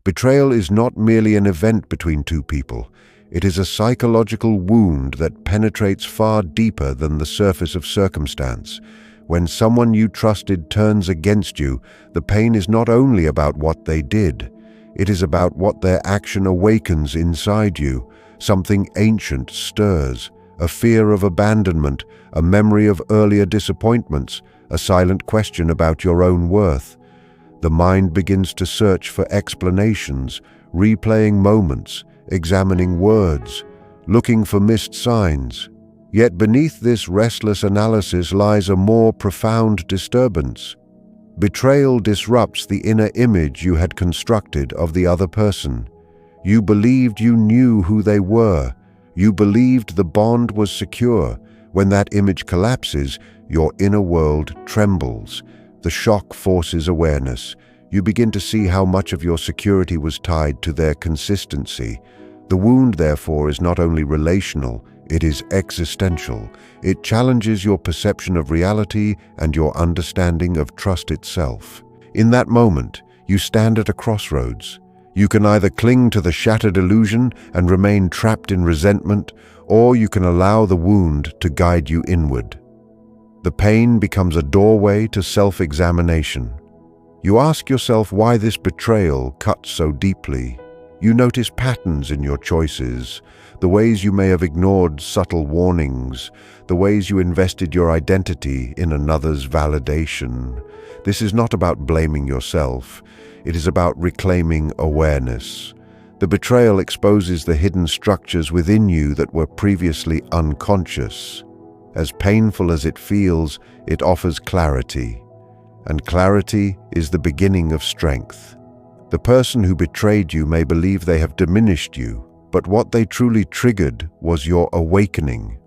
Betrayal is not merely an event between two people. It is a psychological wound that penetrates far deeper than the surface of circumstance. When someone you trusted turns against you, the pain is not only about what they did. It is about what their action awakens inside you. Something ancient stirs, a fear of abandonment, a memory of earlier disappointments, a silent question about your own worth. The mind begins to search for explanations, replaying moments, examining words, looking for missed signs. Yet beneath this restless analysis lies a more profound disturbance. Betrayal disrupts the inner image you had constructed of the other person. You believed you knew who they were. You believed the bond was secure. When that image collapses, your inner world trembles. The shock forces awareness. You begin to see how much of your security was tied to their consistency. The wound, therefore, is not only relational, it is existential. It challenges your perception of reality and your understanding of trust itself. In that moment, you stand at a crossroads. You can either cling to the shattered illusion and remain trapped in resentment, or you can allow the wound to guide you inward. The pain becomes a doorway to self-examination. You ask yourself why this betrayal cuts so deeply. You notice patterns in your choices, the ways you may have ignored subtle warnings, the ways you invested your identity in another's validation. This is not about blaming yourself. It is about reclaiming awareness. The betrayal exposes the hidden structures within you that were previously unconscious. As painful as it feels, it offers clarity. And clarity is the beginning of strength. The person who betrayed you may believe they have diminished you, but what they truly triggered was your awakening.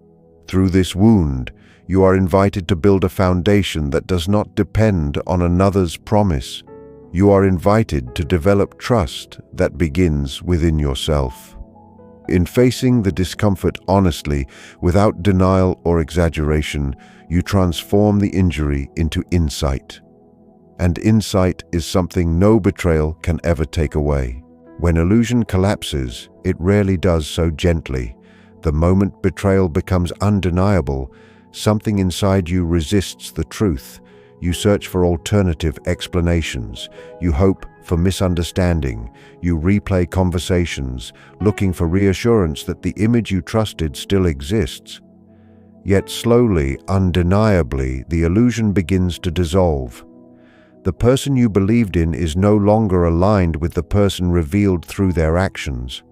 Through this wound, you are invited to build a foundation that does not depend on another's promise. You are invited to develop trust that begins within yourself. In facing the discomfort honestly, without denial or exaggeration, you transform the injury into insight. And insight is something no betrayal can ever take away. When illusion collapses, it rarely does so gently. The moment betrayal becomes undeniable, something inside you resists the truth. You search for alternative explanations. You hope for misunderstanding. You replay conversations, looking for reassurance that the image you trusted still exists. Yet slowly, undeniably, the illusion begins to dissolve. The person you believed in is no longer aligned with the person revealed through their actions.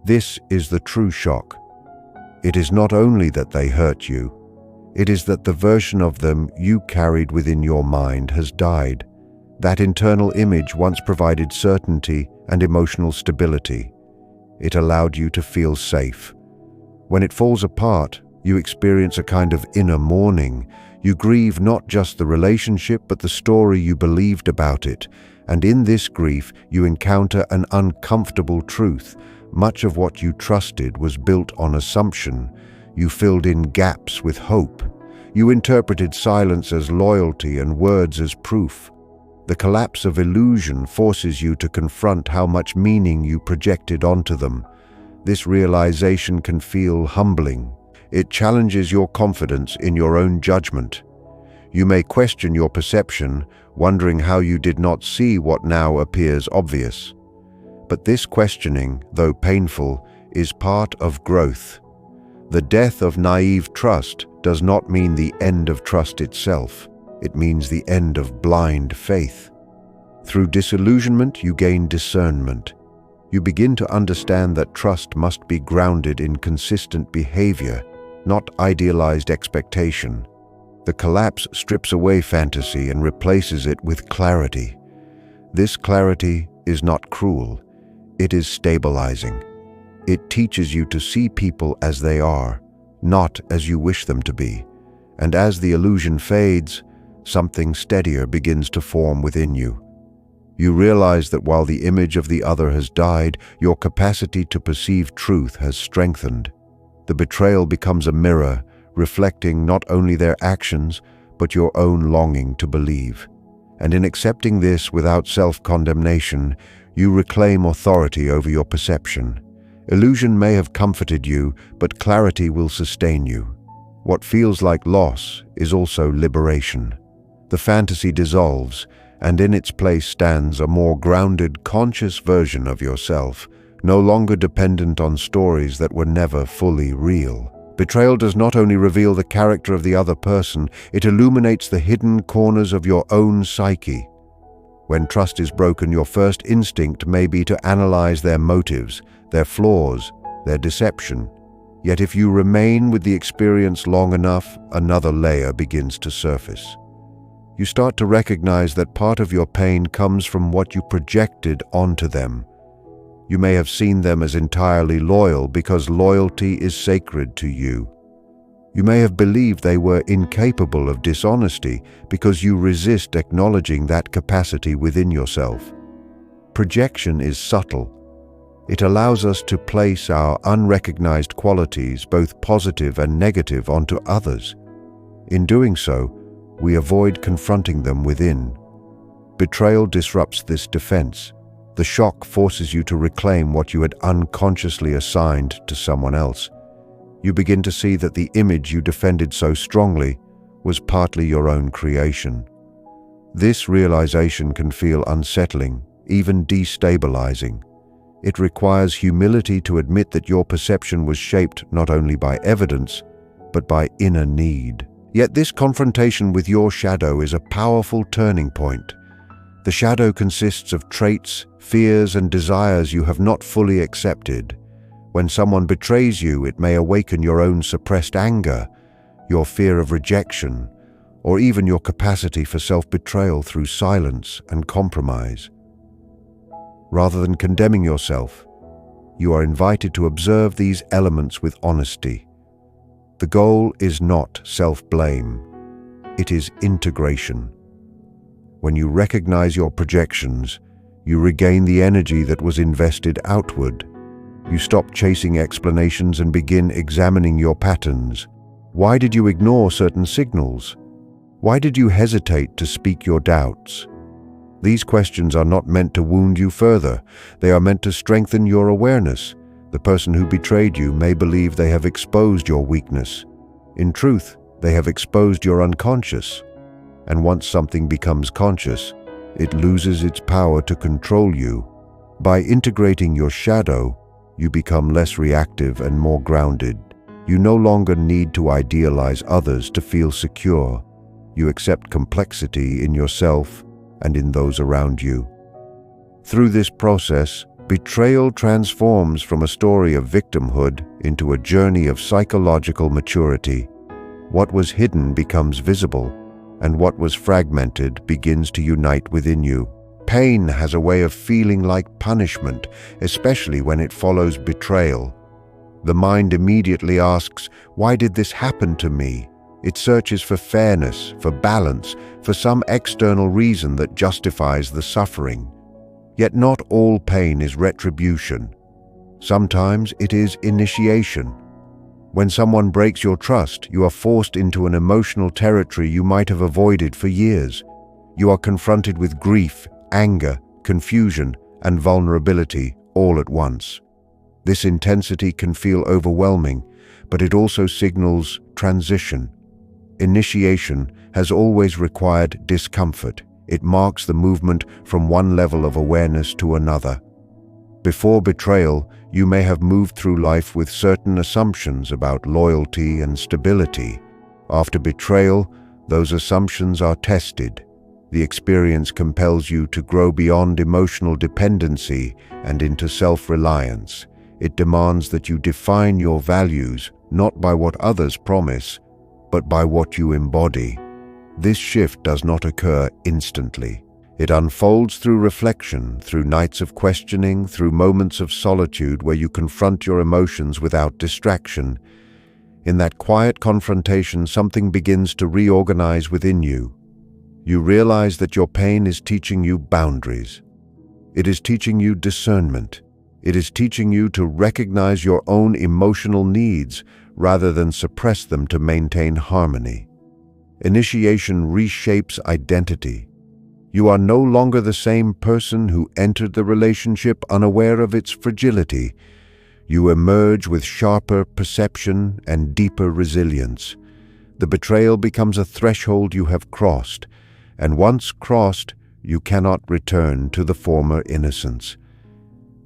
This is the true shock. It is not only that they hurt you, it is that the version of them you carried within your mind has died. That internal image once provided certainty and emotional stability. It allowed you to feel safe. When it falls apart, you experience a kind of inner mourning. You grieve not just the relationship, but the story you believed about it. And in this grief, you encounter an uncomfortable truth. Much of what you trusted was built on assumption. You filled in gaps with hope. You interpreted silence as loyalty and words as proof. The collapse of illusion forces you to confront how much meaning you projected onto them. This realization can feel humbling. It challenges your confidence in your own judgment. You may question your perception, wondering how you did not see what now appears obvious. But this questioning, though painful, is part of growth. The death of naive trust does not mean the end of trust itself. It means the end of blind faith. Through disillusionment, you gain discernment. You begin to understand that trust must be grounded in consistent behavior, not idealized expectation. The collapse strips away fantasy and replaces it with clarity. This clarity is not cruel. It is stabilizing. It teaches you to see people as they are, not as you wish them to be. And as the illusion fades, something steadier begins to form within you. You realize that while the image of the other has died, your capacity to perceive truth has strengthened. The betrayal becomes a mirror, reflecting not only their actions, but your own longing to believe. And in accepting this without self-condemnation, You reclaim authority over your perception. Illusion may have comforted you, but clarity will sustain you. What feels like loss is also liberation. The fantasy dissolves, and in its place stands a more grounded, conscious version of yourself, no longer dependent on stories that were never fully real. Betrayal does not only reveal the character of the other person, it illuminates the hidden corners of your own psyche. When trust is broken, your first instinct may be to analyze their motives, their flaws, their deception. Yet if you remain with the experience long enough, another layer begins to surface. You start to recognize that part of your pain comes from what you projected onto them. You may have seen them as entirely loyal because loyalty is sacred to you. You may have believed they were incapable of dishonesty because you resist acknowledging that capacity within yourself. Projection is subtle. It allows us to place our unrecognized qualities, both positive and negative, onto others. In doing so, we avoid confronting them within. Betrayal disrupts this defense. The shock forces you to reclaim what you had unconsciously assigned to someone else. You begin to see that the image you defended so strongly was partly your own creation. This realization can feel unsettling, even destabilizing. It requires humility to admit that your perception was shaped not only by evidence, but by inner need. Yet this confrontation with your shadow is a powerful turning point. The shadow consists of traits, fears, and desires you have not fully accepted. When someone betrays you, it may awaken your own suppressed anger, your fear of rejection, or even your capacity for self-betrayal through silence and compromise. Rather than condemning yourself, you are invited to observe these elements with honesty. The goal is not self-blame. It is integration. When you recognize your projections, you regain the energy that was invested outward. You stop chasing explanations and begin examining your patterns. Why did you ignore certain signals? Why did you hesitate to speak your doubts? These questions are not meant to wound you further. They are meant to strengthen your awareness. The person who betrayed you may believe they have exposed your weakness. In truth, they have exposed your unconscious. And once something becomes conscious, it loses its power to control you. By integrating your shadow, you become less reactive and more grounded. You no longer need to idealize others to feel secure. You accept complexity in yourself and in those around you. Through this process, betrayal transforms from a story of victimhood into a journey of psychological maturity. What was hidden becomes visible, and what was fragmented begins to unite within you. Pain has a way of feeling like punishment, especially when it follows betrayal. The mind immediately asks, "Why did this happen to me?" It searches for fairness, for balance, for some external reason that justifies the suffering. Yet not all pain is retribution. Sometimes it is initiation. When someone breaks your trust, you are forced into an emotional territory you might have avoided for years. You are confronted with grief, anger, confusion, and vulnerability all at once. This intensity can feel overwhelming, but it also signals transition. Initiation has always required discomfort. It marks the movement from one level of awareness to another. Before betrayal, you may have moved through life with certain assumptions about loyalty and stability. After betrayal, those assumptions are tested. The experience compels you to grow beyond emotional dependency and into self-reliance. It demands that you define your values not by what others promise, but by what you embody. This shift does not occur instantly. It unfolds through reflection, through nights of questioning, through moments of solitude where you confront your emotions without distraction. In that quiet confrontation, something begins to reorganize within you. You realize that your pain is teaching you boundaries. It is teaching you discernment. It is teaching you to recognize your own emotional needs rather than suppress them to maintain harmony. Initiation reshapes identity. You are no longer the same person who entered the relationship unaware of its fragility. You emerge with sharper perception and deeper resilience. The betrayal becomes a threshold you have crossed, and once crossed, you cannot return to the former innocence.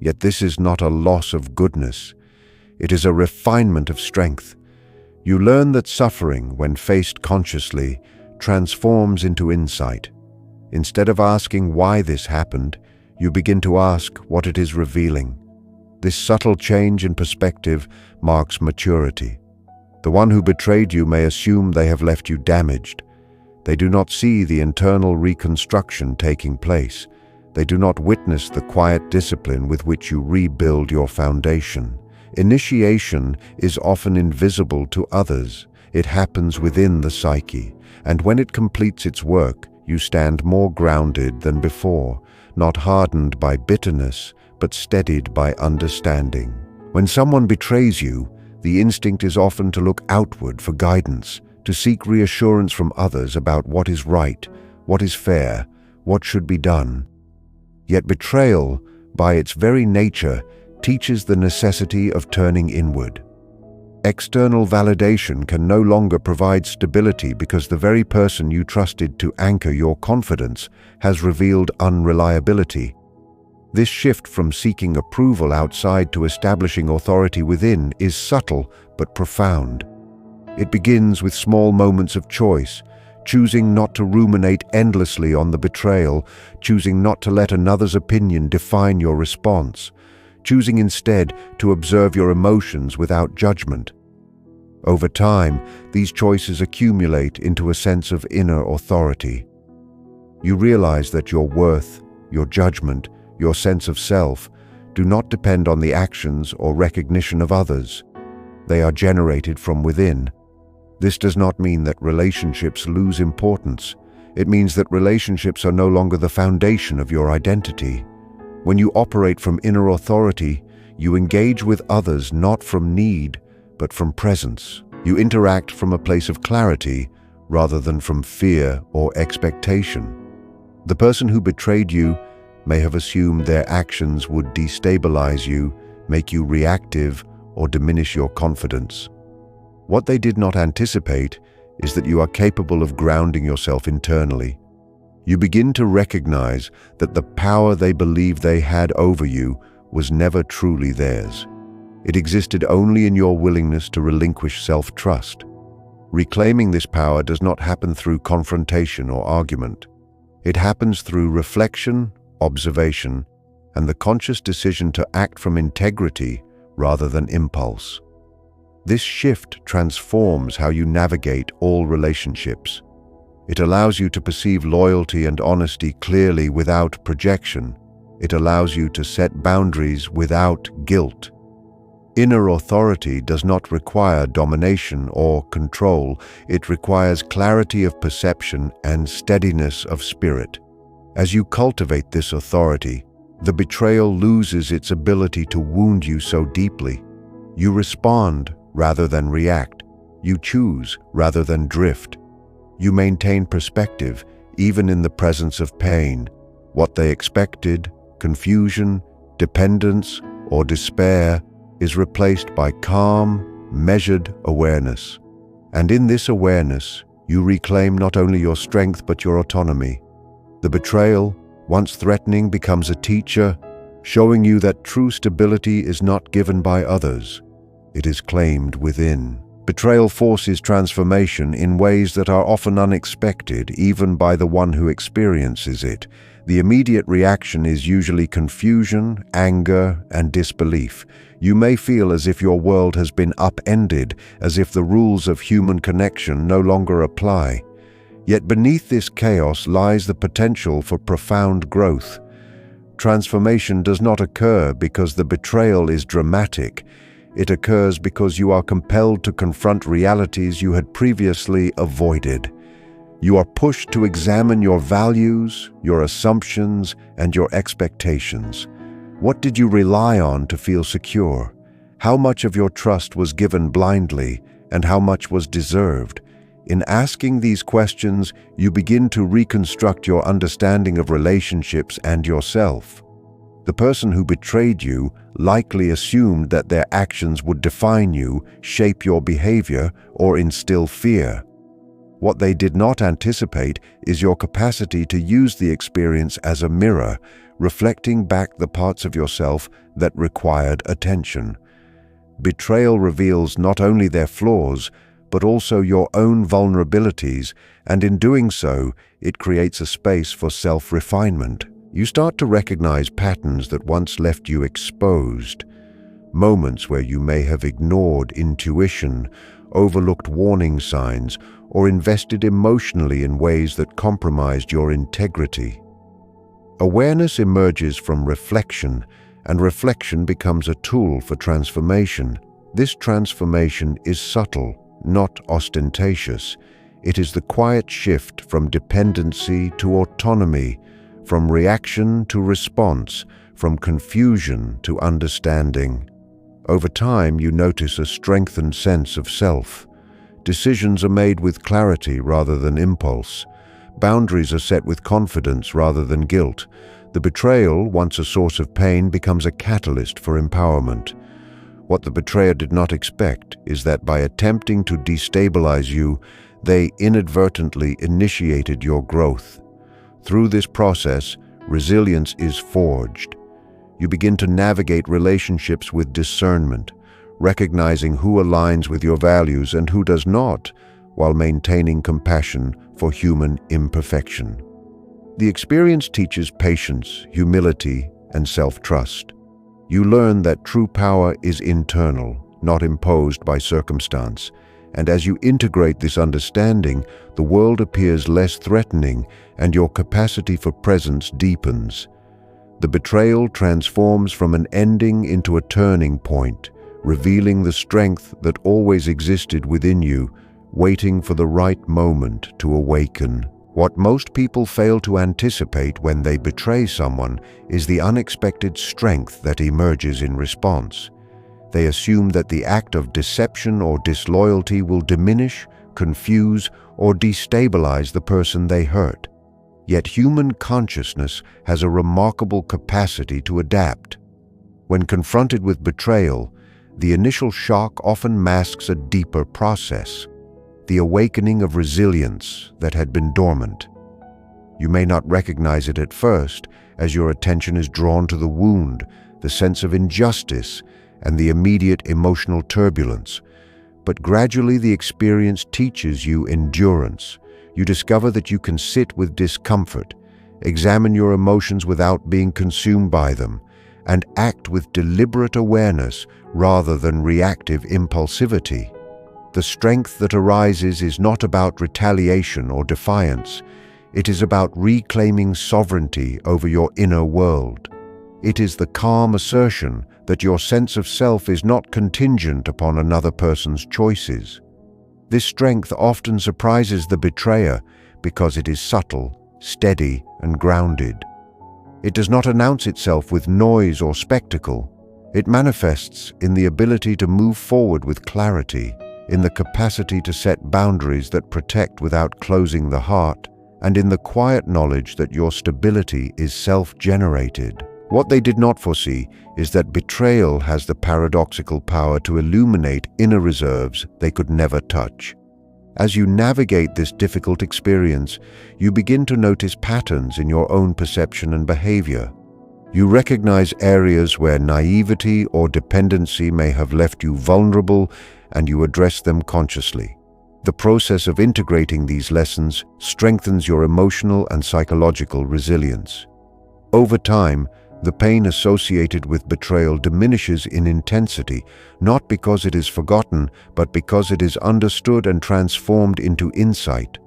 Yet this is not a loss of goodness. It is a refinement of strength. You learn that suffering, when faced consciously, transforms into insight. Instead of asking why this happened, you begin to ask what it is revealing. This subtle change in perspective marks maturity. The one who betrayed you may assume they have left you damaged. They do not see the internal reconstruction taking place. They do not witness the quiet discipline with which you rebuild your foundation. Initiation is often invisible to others. It happens within the psyche, and when it completes its work, you stand more grounded than before, not hardened by bitterness, but steadied by understanding. When someone betrays you, the instinct is often to look outward for guidance, to seek reassurance from others about what is right, what is fair, what should be done. Yet betrayal, by its very nature, teaches the necessity of turning inward. External validation can no longer provide stability because the very person you trusted to anchor your confidence has revealed unreliability. This shift from seeking approval outside to establishing authority within is subtle but profound. It begins with small moments of choice, choosing not to ruminate endlessly on the betrayal, choosing not to let another's opinion define your response, choosing instead to observe your emotions without judgment. Over time, these choices accumulate into a sense of inner authority. You realize that your worth, your judgment, your sense of self do not depend on the actions or recognition of others. They are generated from within. This does not mean that relationships lose importance. It means that relationships are no longer the foundation of your identity. When you operate from inner authority, you engage with others not from need, but from presence. You interact from a place of clarity rather than from fear or expectation. The person who betrayed you may have assumed their actions would destabilize you, make you reactive, or diminish your confidence. What they did not anticipate is that you are capable of grounding yourself internally. You begin to recognize that the power they believed they had over you was never truly theirs. It existed only in your willingness to relinquish self-trust. Reclaiming this power does not happen through confrontation or argument. It happens through reflection, observation, and the conscious decision to act from integrity rather than impulse. This shift transforms how you navigate all relationships. It allows you to perceive loyalty and honesty clearly without projection. It allows you to set boundaries without guilt. Inner authority does not require domination or control. It requires clarity of perception and steadiness of spirit. As you cultivate this authority, the betrayal loses its ability to wound you so deeply. You respond rather than react. You choose rather than drift. You maintain perspective even in the presence of pain. What they expected, confusion, dependence, or despair, is replaced by calm, measured awareness. And in this awareness, you reclaim not only your strength but your autonomy. The betrayal, once threatening, becomes a teacher, showing you that true stability is not given by others. It is claimed within. Betrayal forces transformation in ways that are often unexpected, even by the one who experiences it. The immediate reaction is usually confusion, anger, and disbelief. You may feel as if your world has been upended, as if the rules of human connection no longer apply. Yet beneath this chaos lies the potential for profound growth. Transformation does not occur because the betrayal is dramatic. It occurs because you are compelled to confront realities you had previously avoided. You are pushed to examine your values, your assumptions, and your expectations. What did you rely on to feel secure? How much of your trust was given blindly, and how much was deserved? In asking these questions, you begin to reconstruct your understanding of relationships and yourself. The person who betrayed you likely assumed that their actions would define you, shape your behavior, or instill fear. What they did not anticipate is your capacity to use the experience as a mirror, reflecting back the parts of yourself that required attention. Betrayal reveals not only their flaws, but also your own vulnerabilities, and in doing so, it creates a space for self-refinement. You start to recognize patterns that once left you exposed, moments where you may have ignored intuition, overlooked warning signs, or invested emotionally in ways that compromised your integrity. Awareness emerges from reflection, and reflection becomes a tool for transformation. This transformation is subtle, not ostentatious. It is the quiet shift from dependency to autonomy, from reaction to response, from confusion to understanding. Over time, you notice a strengthened sense of self. Decisions are made with clarity rather than impulse. Boundaries are set with confidence rather than guilt. The betrayal, once a source of pain, becomes a catalyst for empowerment. What the betrayer did not expect is that by attempting to destabilize you, they inadvertently initiated your growth. Through this process, resilience is forged. You begin to navigate relationships with discernment, recognizing who aligns with your values and who does not, while maintaining compassion for human imperfection. The experience teaches patience, humility, and self-trust. You learn that true power is internal, not imposed by circumstance, and as you integrate this understanding, the world appears less threatening and your capacity for presence deepens. The betrayal transforms from an ending into a turning point, revealing the strength that always existed within you, waiting for the right moment to awaken. What most people fail to anticipate when they betray someone is the unexpected strength that emerges in response. They assume that the act of deception or disloyalty will diminish, confuse, or destabilize the person they hurt. Yet human consciousness has a remarkable capacity to adapt. When confronted with betrayal, the initial shock often masks a deeper process, the awakening of resilience that had been dormant. You may not recognize it at first, as your attention is drawn to the wound, the sense of injustice, and the immediate emotional turbulence. But gradually the experience teaches you endurance. You discover that you can sit with discomfort, examine your emotions without being consumed by them, and act with deliberate awareness rather than reactive impulsivity. The strength that arises is not about retaliation or defiance. It is about reclaiming sovereignty over your inner world. It is the calm assertion that your sense of self is not contingent upon another person's choices. This strength often surprises the betrayer because it is subtle, steady, and grounded. It does not announce itself with noise or spectacle. It manifests in the ability to move forward with clarity, in the capacity to set boundaries that protect without closing the heart, and in the quiet knowledge that your stability is self-generated. What they did not foresee is that betrayal has the paradoxical power to illuminate inner reserves they could never touch. As you navigate this difficult experience, you begin to notice patterns in your own perception and behavior. You recognize areas where naivety or dependency may have left you vulnerable, and you address them consciously. The process of integrating these lessons strengthens your emotional and psychological resilience. Over time, the pain associated with betrayal diminishes in intensity, not because it is forgotten, but because it is understood and transformed into insight.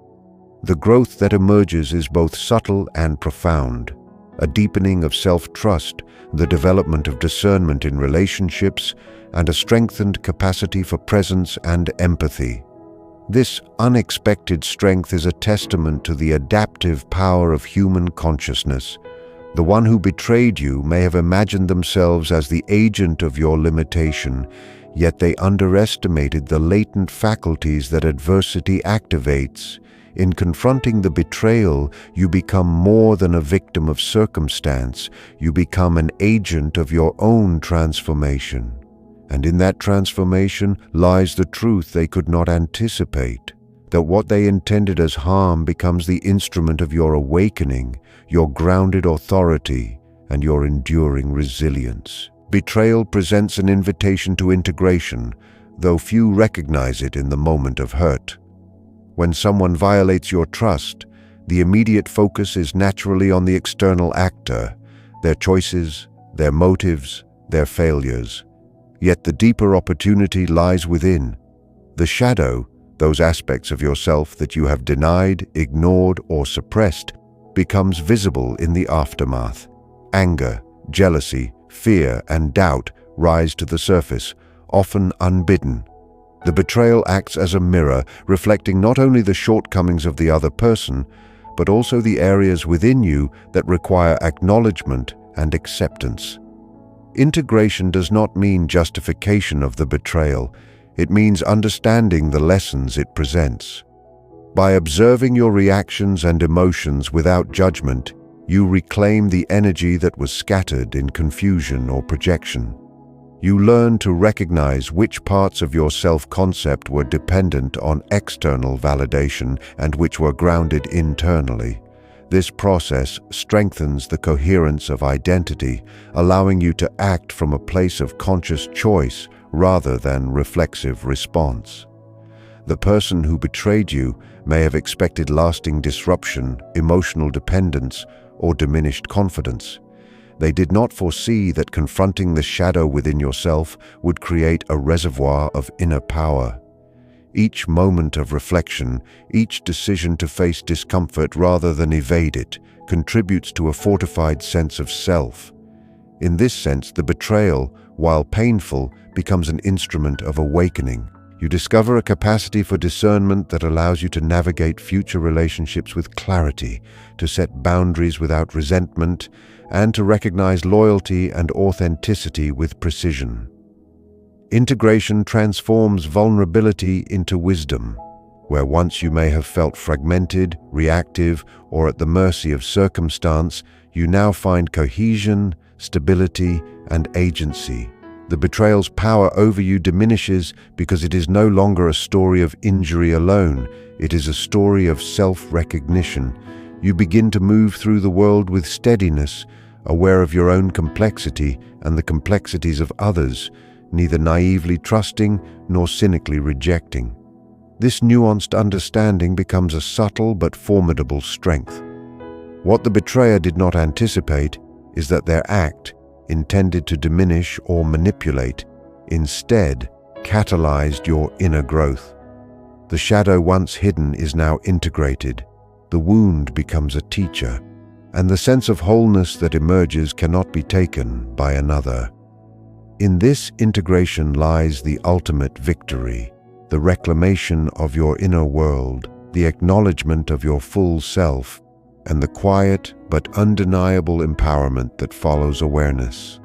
The growth that emerges is both subtle and profound, a deepening of self-trust, the development of discernment in relationships, and a strengthened capacity for presence and empathy. This unexpected strength is a testament to the adaptive power of human consciousness. The one who betrayed you may have imagined themselves as the agent of your limitation, yet they underestimated the latent faculties that adversity activates. In confronting the betrayal, you become more than a victim of circumstance. You become an agent of your own transformation. And in that transformation lies the truth they could not anticipate, that what they intended as harm becomes the instrument of your awakening, your grounded authority, and your enduring resilience. Betrayal presents an invitation to integration, though few recognize it in the moment of hurt. When someone violates your trust, the immediate focus is naturally on the external actor, their choices, their motives, their failures. Yet the deeper opportunity lies within. The shadow, those aspects of yourself that you have denied, ignored, or suppressed, becomes visible in the aftermath. Anger, jealousy, fear, and doubt rise to the surface, often unbidden. The betrayal acts as a mirror, reflecting not only the shortcomings of the other person, but also the areas within you that require acknowledgement and acceptance. Integration does not mean justification of the betrayal. It means understanding the lessons it presents. By observing your reactions and emotions without judgment, you reclaim the energy that was scattered in confusion or projection. You learn to recognize which parts of your self-concept were dependent on external validation and which were grounded internally. This process strengthens the coherence of identity, allowing you to act from a place of conscious choice rather than reflexive response. The person who betrayed you may have expected lasting disruption, emotional dependence, or diminished confidence. They did not foresee that confronting the shadow within yourself would create a reservoir of inner power. Each moment of reflection, each decision to face discomfort rather than evade it, contributes to a fortified sense of self. In this sense, the betrayal, while painful, becomes an instrument of awakening. You discover a capacity for discernment that allows you to navigate future relationships with clarity, to set boundaries without resentment, and to recognize loyalty and authenticity with precision. Integration transforms vulnerability into wisdom. Where once you may have felt fragmented, reactive, or at the mercy of circumstance, you now find cohesion, stability, and agency. The betrayal's power over you diminishes because it is no longer a story of injury alone. It is a story of self-recognition. You begin to move through the world with steadiness, aware of your own complexity and the complexities of others, neither naively trusting nor cynically rejecting. This nuanced understanding becomes a subtle but formidable strength. What the betrayer did not anticipate is that their act, intended to diminish or manipulate, instead catalyzed your inner growth. The shadow once hidden is now integrated. The wound becomes a teacher, and the sense of wholeness that emerges cannot be taken by another. In this integration lies the ultimate victory, the reclamation of your inner world, the acknowledgement of your full self, and the quiet but undeniable empowerment that follows awareness.